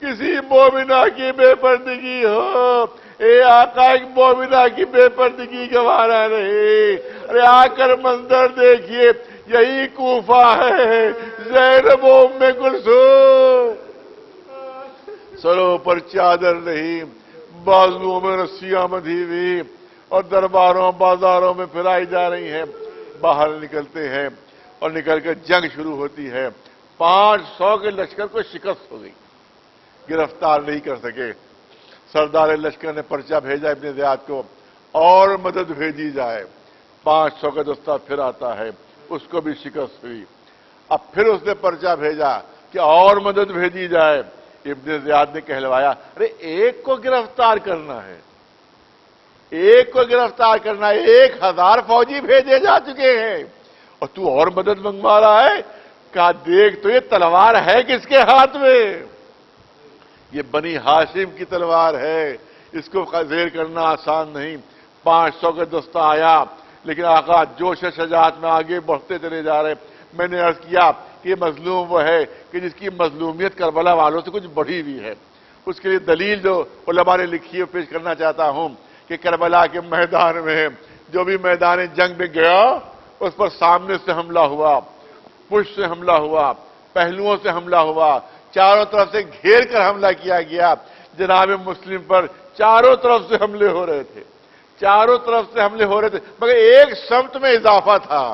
کسی مومنہ کی بے پردگی ہو۔ اے آقا ایک مومنہ کی بے پردگی گوارا نہیں۔ ارے آ کر منظر دیکھیے، یہی کوفہ ہے، زینب و ام کلثوم، سروں پر چادر نہیں، بازوؤں میں رسیاں بندھی ہوئی اور درباروں بازاروں میں پھرائی جا رہی ہیں۔ باہر نکلتے ہیں اور نکل کر جنگ شروع ہوتی ہے۔ 500 کے لشکر کو شکست ہو گئی، گرفتار نہیں کر سکے۔ سردار لشکر نے پرچہ بھیجا ابن زیاد کو اور مدد بھیجی جائے۔ 500 کا دستہ پھر آتا ہے، اس کو بھی شکست ہوئی۔ اب پھر اس نے پرچہ بھیجا کہ اور مدد بھیجی جائے۔ ابن زیاد نے کہلوایا ارے ایک کو گرفتار کرنا ہے، ایک کو گرفتار کرنا ہے، 1000 فوجی بھیجے جا چکے ہیں اور تو اور مدد منگوا رہا ہے؟ کہا دیکھ تو یہ تلوار ہے کس کے ہاتھ میں؟ یہ بنی ہاشم کی تلوار ہے، اس کو زیر کرنا آسان نہیں۔ 500 کا دستہ آیا، لیکن آقا جوش شجاعت میں آگے بڑھتے چلے جا رہے۔ میں نے عرض کیا کہ یہ مظلوم وہ ہے کہ جس کی مظلومیت کربلا والوں سے کچھ بڑھی ہوئی ہے۔ اس کے لیے دلیل جو علماء نے لکھی ہے پیش کرنا چاہتا ہوں کہ کربلا کے میدان میں جو بھی میدان جنگ میں گیا اس پر سامنے سے حملہ ہوا، پشت سے حملہ ہوا، پہلوؤں سے حملہ ہوا، چاروں طرف سے گھیر کر حملہ کیا گیا۔ جناب مسلم پر چاروں طرف سے حملے ہو رہے تھے، چاروں طرف سے حملے ہو رہے تھے، مگر ایک سمت میں اضافہ تھا،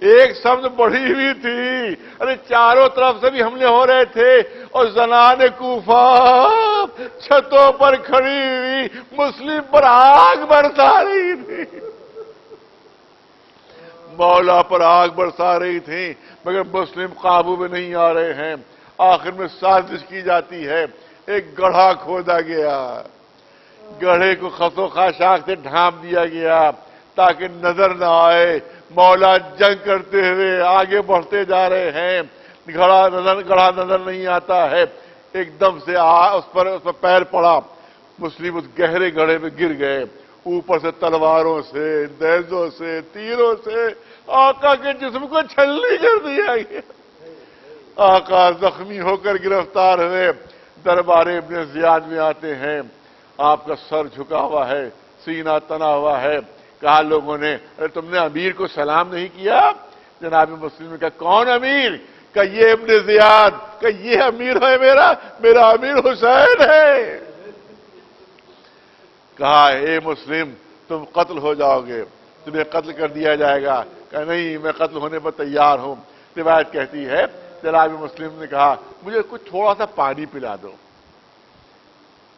ایک سمت بڑھی ہوئی تھی، ارے چاروں طرف سے بھی حملے ہو رہے تھے، اور زنان کوفہ چھتوں پر کھڑی ہوئی مسلم پر آگ برسا رہی تھی، مولا پر آگ برسا رہی تھی، مگر مسلم قابو میں نہیں آ رہے ہیں۔ آخر میں سازش کی جاتی ہے، ایک گڑھا کھودا گیا، گڑھے کو خس و خاشاک سے ڈھانپ دیا گیا تاکہ نظر نہ آئے۔ مولا جنگ کرتے ہوئے آگے بڑھتے جا رہے ہیں، گڑھا نظر نہیں آتا ہے، ایک دم سے اس پر پیر پڑا، مسلم اس گہرے گڑھے میں گر گئے، اوپر سے تلواروں سے، نیزوں سے، تیروں سے آقا کے جسم کو چھلنی کر دیا گیا۔ آقا زخمی ہو کر گرفتار ہوئے، دربار ابن زیاد میں آتے ہیں، آپ کا سر جھکا ہوا ہے، سینہ تنا ہوا ہے۔ کہا لوگوں نے، ارے تم نے امیر کو سلام نہیں کیا؟ جناب مسلم نے کہا کون امیر؟ کہ یہ ابن زیاد، کہ یہ امیر ہے میرا امیر حسین ہے۔ کہا اے مسلم تم قتل ہو جاؤ گے، تمہیں قتل کر دیا جائے گا۔ کہ نہیں، میں قتل ہونے پر تیار ہوں۔ روایت کہتی ہے جناب مسلم نے کہا مجھے کچھ تھوڑا سا پانی پلا دو،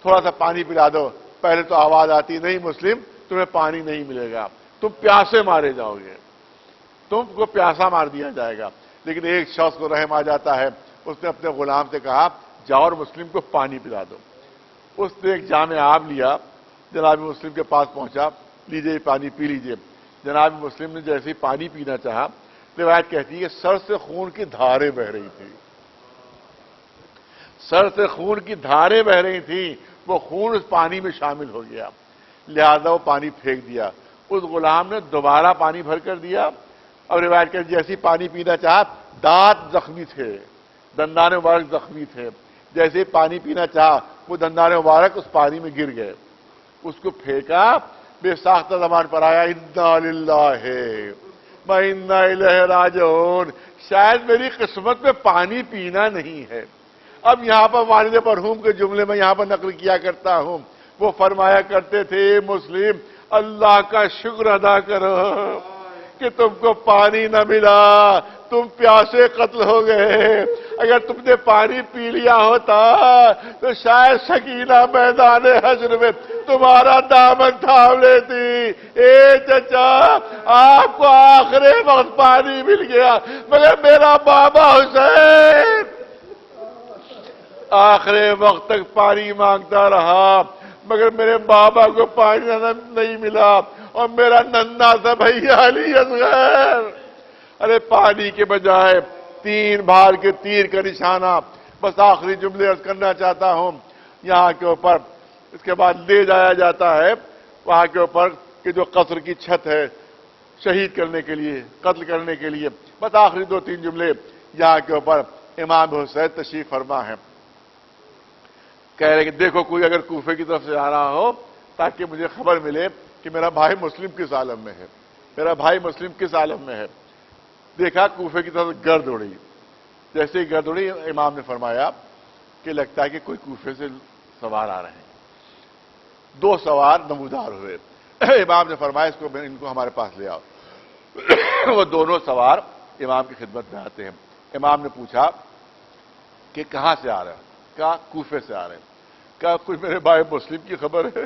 تھوڑا سا پانی پلا دو۔ پہلے تو آواز آتی نہیں مسلم تمہیں پانی نہیں ملے گا، تم پیاسے مارے جاؤ گے، تم کو پیاسا مار دیا جائے گا۔ لیکن ایک شخص کو رحم آ جاتا ہے، اس نے اپنے غلام سے کہا جاؤ اور مسلم کو پانی پلا دو۔ اس نے ایک جام آب لیا، جناب مسلم کے پاس پہنچا، لیجئے پانی پی لیجئے۔ جناب مسلم نے جیسے ہی پانی پینا چاہا، روایت کہتی ہے سر سے خون کی دھاریں بہ رہی تھی، سر سے خون کی دھاریں بہ رہی تھیں، وہ خون اس پانی میں شامل ہو گیا، لہذا وہ پانی پھینک دیا۔ اس غلام نے دوبارہ پانی بھر کر دیا، اور روایت کہتی جیسے پانی پینا چاہا، دانت زخمی تھے، دندان مبارک زخمی تھے، جیسے پانی پینا چاہا وہ دندان مبارک اس پانی میں گر گئے۔ اس کو پھینکا، بے ساختہ زبان پر آیا انا للہ و انا الیہ راجعون، شاید میری قسمت میں پانی پینا نہیں ہے۔ اب یہاں پر والد مرحوم کے جملے میں یہاں پر نقل کیا کرتا ہوں، وہ فرمایا کرتے تھے مسلم اللہ کا شکر ادا کرو کہ تم کو پانی نہ ملا، تم پیاسے قتل ہو گئے۔ اگر تم نے پانی پی لیا ہوتا تو شاید سکینہ میدان حشر میں تمہارا دامن تھام لیتی۔ اے چچا آپ کو آخری وقت پانی مل گیا، مگر میرا بابا حسین آخری وقت تک پانی مانگتا رہا، مگر میرے بابا کو پانی نہیں ملا، اور میرا ننھا سا بھیا علی اصغر، ارے پانی کے بجائے 3 بھار کے تیر کا نشانہ۔ بس آخری جملے عرض کرنا چاہتا ہوں یہاں کے اوپر، اس کے بعد لے جایا جاتا ہے وہاں کے اوپر کہ جو قصر کی چھت ہے شہید کرنے کے لیے، قتل کرنے کے لیے۔ بس آخری 2-3 جملے یہاں کے اوپر امام حسین تشریف فرما ہے، کہہ رہے کہ دیکھو کوئی اگر کوفے کی طرف سے آ رہا ہو تاکہ مجھے خبر ملے کہ میرا بھائی مسلم کس عالم میں ہے، میرا بھائی مسلم کس عالم میں ہے۔ دیکھا کوفے کی طرف گرد اڑی، جیسے ہی گرد اڑی امام نے فرمایا کہ لگتا ہے کہ کوئی کوفے سے سوار آ رہے ہیں۔ 2 سوار نمودار ہوئے، امام نے فرمایا ان کو ہمارے پاس لے آؤ۔ وہ دونوں سوار امام کی خدمت میں آتے ہیں۔ امام نے پوچھا کہ کہاں سے آ رہے ہیں؟ کہا کوفے سے آ رہے ہیں۔ کہا کوئی میرے بھائی مسلم کی خبر ہے؟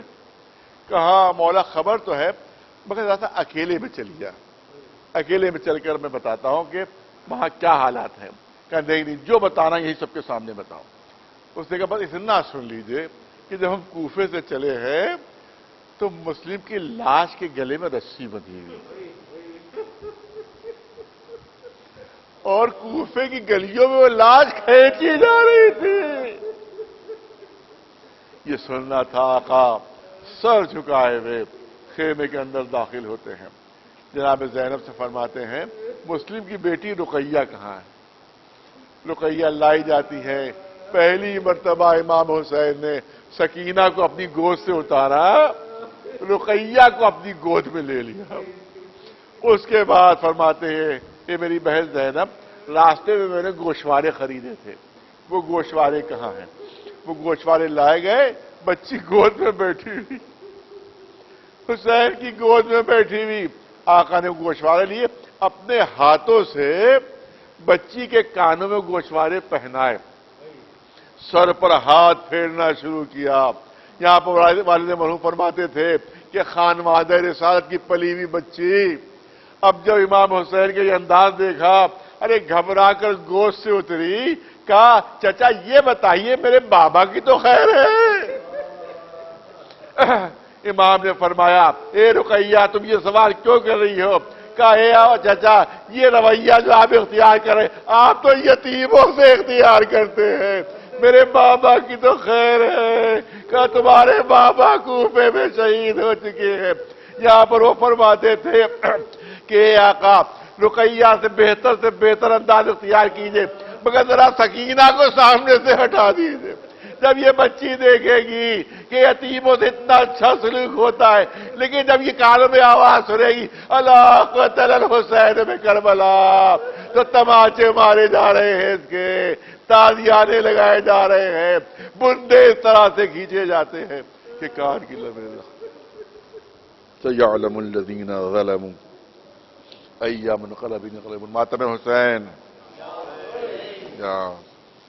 کہا مولا خبر تو ہے، مگر ذرا سا اکیلے میں چلیے، اکیلے میں چل کر میں بتاتا ہوں کہ وہاں کیا حالات ہیں۔ کہا نہیں جو بتانا یہی سب کے سامنے بتاؤ۔ اس نے کہا بس اتنا سن لیجئے کہ جب ہم کوفے سے چلے ہیں تو مسلم کی لاش کے گلے میں رسی بندھی ہوئی، اور کوفے کی گلیوں میں وہ لاش کھینچی جا رہی تھی۔ یہ سننا تھا آقا سر جھکائے ہوئے خیمے کے اندر داخل ہوتے ہیں، جناب زینب سے فرماتے ہیں مسلم کی بیٹی رقیہ کہاں ہے؟ رقیہ لائی جاتی ہے۔ پہلی مرتبہ امام حسین نے سکینہ کو اپنی گود سے اتارا، رقیہ کو اپنی گود میں لے لیا۔ اس کے بعد فرماتے ہیں کہ میری بہن زینب راستے میں میں نے گوشوارے خریدے تھے، وہ گوشوارے کہاں ہیں؟ وہ گوشوارے لائے گئے، بچی گود میں بیٹھی ہوئی، حسین کی گود میں بیٹھی ہوئی۔ آقا نے گوشوارے لیے، اپنے ہاتھوں سے بچی کے کانوں میں گوشوارے پہنائے، سر پر ہاتھ پھیرنا شروع کیا۔ یہاں پر والد مرحوم فرماتے تھے کہ خانوادہ رسالت کی پلی ہوئی بچی اب جب امام حسین کے یہ انداز دیکھا، ارے گھبرا کر گود سے اتری، کہا چچا یہ بتائیے میرے بابا کی تو خیر ہے؟ امام نے فرمایا اے رقیہ تم یہ سوال کیوں کر رہی ہو؟ کہا اے چچا یہ رویہ جو آپ اختیار کر رہے آپ تو یتیموں سے اختیار کرتے ہیں، میرے بابا کی تو خیر ہے۔ کہا تمہارے بابا کوفے میں شہید ہو چکے ہیں۔ یہاں پر وہ فرماتے تھے کہ اے آقا رقیہ سے بہتر انداز اختیار کیجئے، مگر ذرا سکینہ کو سامنے سے ہٹا دیجئے۔ جب یہ بچی دیکھے گی کہ یتیموں سے اتنا اچھا سلوک ہوتا ہے، لیکن جب یہ کانوں میں آواز سنے گی اللہ قتل الحسین میں کربلا، تو تماچے مارے جا رہے ہیں، اس کے تازیانے لگائے جا رہے ہیں، بندے اس طرح سے کھینچے جاتے ہیں کہ کان کی لبیں سَيَعْلَمُ الَّذِينَ ظَلَمُوا أَيَّ مُنْقَلَبٍ يَنقَلِبُونَ۔ ماتم حسین یا